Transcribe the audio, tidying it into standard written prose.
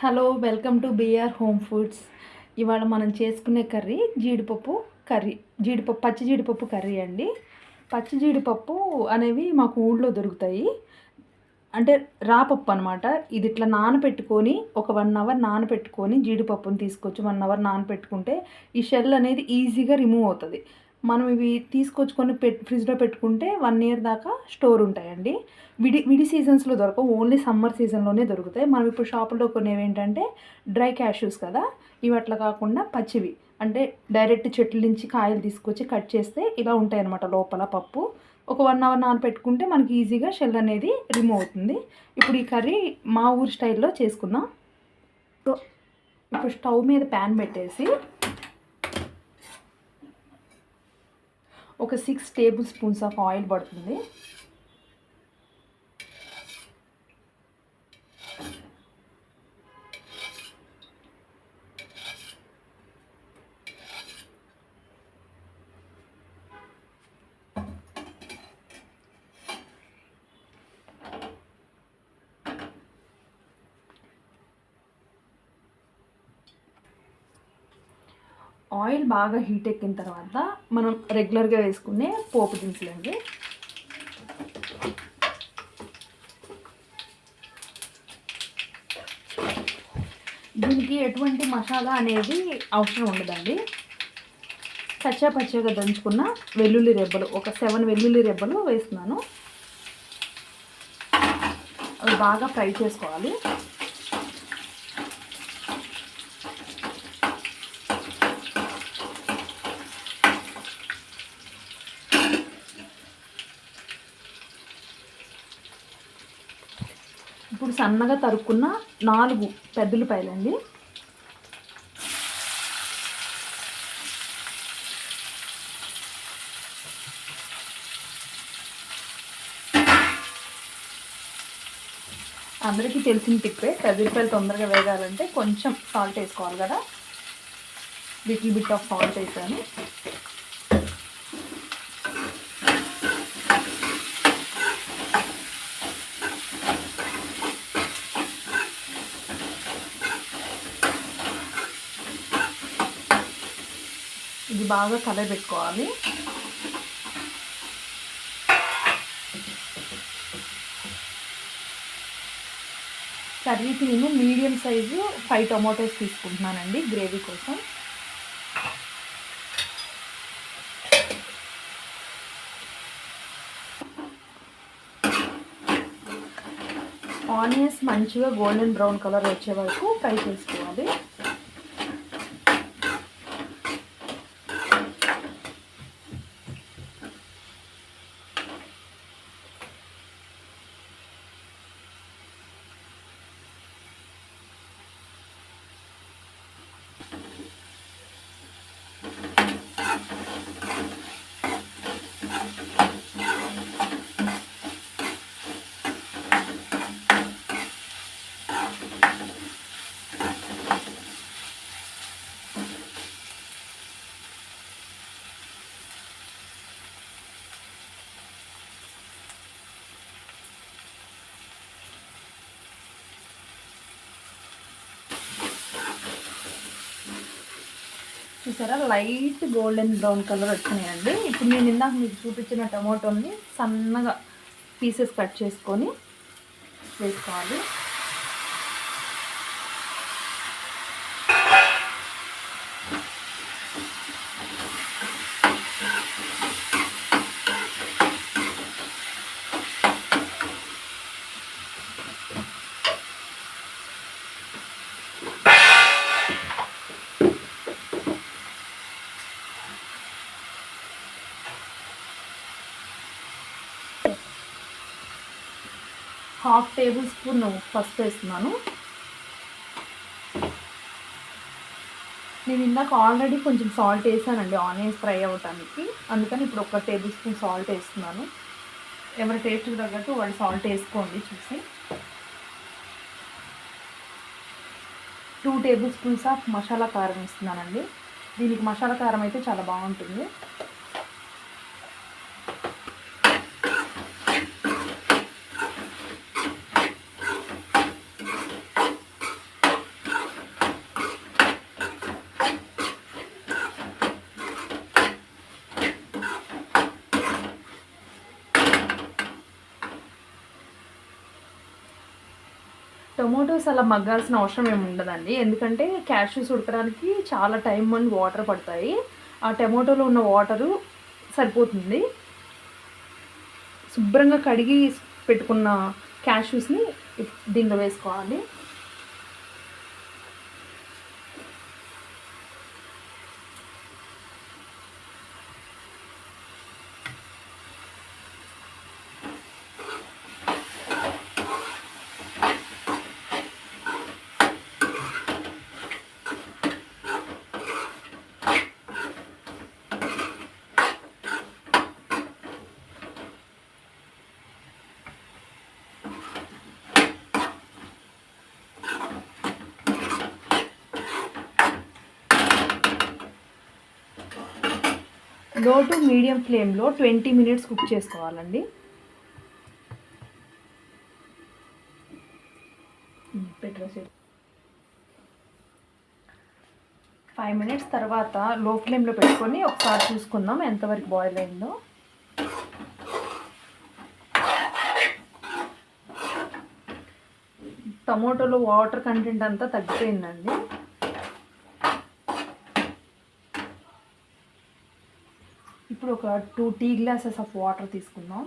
Hello welcome to BR home foods. ఇవాళ మనం చేసుకునే కర్రీ జీడిపప్పు కర్రీ. పచ్చి జీడిపప్పు కర్రీ అండి. పచ్చి జీడిపప్పు అనేవి మాకు ఊళ్ళో దొరుకుతాయి. అంటే రాపప్పు అనమాట. ఇది ఇట్లా నానబెట్టుకొని ఒక 1 అవర్ నానబెట్టుకొని జీడిపప్పుని తీసుకొచ్చి 1 అవర్ నానబెట్టుకుంటే ఈ షెల్ అనేది ఈజీగా రిమూవ్ అవుతుంది. మనం ఇవి తీసుకొచ్చుకొని ఫ్రిడ్జ్లో పెట్టుకుంటే 1 ఇయర్ దాకా స్టోర్ ఉంటాయండి. విడి సీజన్స్లో దొరకవు, ఓన్లీ సమ్మర్ సీజన్లోనే దొరుకుతాయి. మనం ఇప్పుడు షాపుల్లో కొనేవి ఏంటంటే డ్రై క్యాష్యూస్ కదా, ఇవి అట్లా కాకుండా పచ్చివి, అంటే డైరెక్ట్ చెట్ల నుంచి కాయలు తీసుకొచ్చి కట్ చేస్తే ఇలా ఉంటాయి అన్నమాట లోపల పప్పు. ఒక 1 అవర్ నానబెట్టుకుంటే మనకి ఈజీగా షెల్ అనేది రిమూవ్ అవుతుంది. ఇప్పుడు ఈ కర్రీ మా ఊరు స్టైల్లో చేసుకుందాం. సో ఇప్పుడు స్టవ్ మీద ప్యాన్ పెట్టేసి ఒక 6 టేబుల్ స్పూన్స్ ఆఫ్ ఆయిల్ పడుతుంది. ఆయిల్ బాగా హీట్ ఎక్కిన తర్వాత మనం రెగ్యులర్గా వేసుకునే పోపు దినుసులండి. దీనికి ఎటువంటి మసాలా అనేది అవసరం ఉండదండి. పచ్చగా దంచుకున్న వెల్లుల్లి రెబ్బలు, ఒక 7 వెల్లుల్లి రెబ్బలు వేస్తున్నాను. అవి బాగా ఫ్రై చేసుకోవాలి. ఇప్పుడు సన్నగా తరుక్కున్న 4 పెద్దుల్లిపాయలండి. అందరికీ తెలిసిన టిప్పే, పెద్దుల్లిపాయలు తొందరగా వేగాలంటే కొంచెం సాల్ట్ వేసుకోవాలి కదా. లిటిల్ బిట్ ఆఫ్ సాల్ట్ వేసాను. ఇది బాగా కలబెట్టుకోవాలి. కర్రీకి నేను మీడియం సైజు 5 టొమాటోస్ తీసుకుంటున్నానండి గ్రేవీ కోసం. ఆనియన్స్ మంచిగా గోల్డెన్ బ్రౌన్ కలర్ వచ్చే వరకు ఫ్రై చేసుకోవాలి. చూసారా, లైట్ గోల్డెన్ బ్రౌన్ కలర్ వచ్చినాయండి. ఇప్పుడు నేను ఇందాక మీకు చూపించిన టమాటోని సన్నగా పీసెస్ కట్ చేసుకొని వేసుకోవాలి. హాఫ్ టేబుల్ స్పూన్ పసుపు వేస్తున్నాను. నేను ఇందాక ఆల్రెడీ కొంచెం సాల్ట్ వేసానండి ఆనియన్స్ ఫ్రై అవ్వటానికి, అందుకని ఇప్పుడు 1 టేబుల్ స్పూన్ సాల్ట్ వేస్తున్నాను. ఎవరి టేస్ట్కి తగ్గట్టు వాళ్ళు సాల్ట్ వేసుకోండి చూసి. 2 టేబుల్ స్పూన్స్ ఆఫ్ మసాలా కారం వేస్తున్నానండి. దీనికి మసాలా కారం అయితే చాలా బాగుంటుంది. టొమాటోస్ అలా మగ్గాల్సిన అవసరం ఏమి ఉండదండి, ఎందుకంటే క్యాష్యూస్ ఉడకడానికి చాలా టైం అండ్ వాటర్ పడతాయి. ఆ టొమాటోలో ఉన్న వాటరు సరిపోతుంది. శుభ్రంగా కడిగి పెట్టుకున్న క్యాష్యూస్ని దీనిలో వేసుకోవాలి. లో టు మీడియం ఫ్లేమ్లో 20 మినిట్స్ కుక్ చేసుకోవాలండి. పెట్టేసి 5 మినిట్స్ తర్వాత లో ఫ్లేమ్లో పెట్టుకొని ఒకసారి చూసుకుందాం ఎంతవరకు బాయిల్ అయిందో. టమోటాలో వాటర్ కంటెంట్ అంతా తగ్గిపోయిందండి. ఇప్పుడు ఒక 2 టీ గ్లాసెస్ ఆఫ్ వాటర్ తీసుకుందాం.